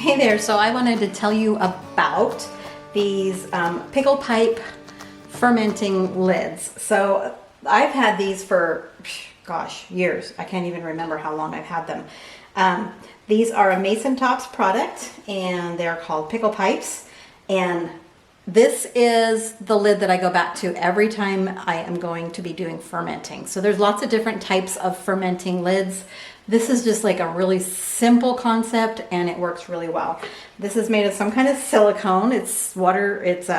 Hey there, so I wanted to tell you about these Pickle Pipe Fermenting Lids. So I've had these for, gosh, years. I can't even remember how long I've had them. These are a Masontops product and they're called Pickle Pipes. And this is the lid that I go back to every time I am going to be doing fermenting. So there's lots of different types of fermenting lids. This is just like a really simple concept and it works really well. This is made of some kind of silicone. It's water, it's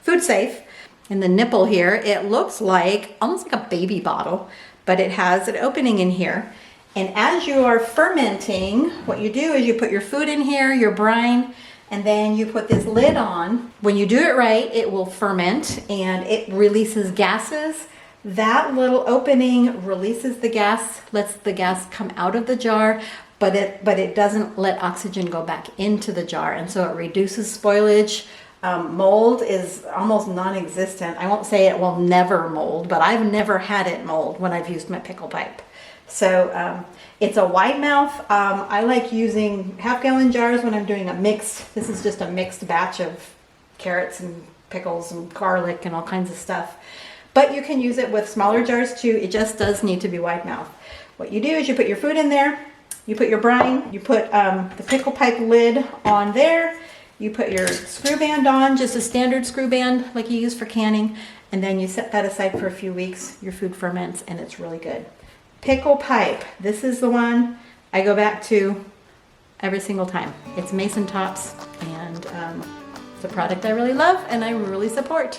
food safe. And the nipple here, it looks like almost like a baby bottle, but it has an opening in here. And as you are fermenting, what you do is you put your food in here, your brine, and then you put this lid on. When you do it right, it will ferment and it releases gases. That little opening releases the gas, lets the gas come out of the jar, but it doesn't let oxygen go back into the jar, and so it reduces spoilage. Mold is almost non-existent. I won't say it will never mold, but I've never had it mold when I've used my pickle pipe. So it's a wide mouth. I like using half-gallon jars when I'm doing a mixed. This is just a mixed batch of carrots and pickles and garlic and all kinds of stuff. But you can use it with smaller jars too. It just does need to be wide mouth. What you do is you put your food in there, you put your brine, you put the pickle pipe lid on there, you put your screw band on, just a standard screw band like you use for canning, and then you set that aside for a few weeks. Your food ferments and it's really good. Pickle pipe, this is the one I go back to every single time. It's Masontops and it's a product I really love and I really support.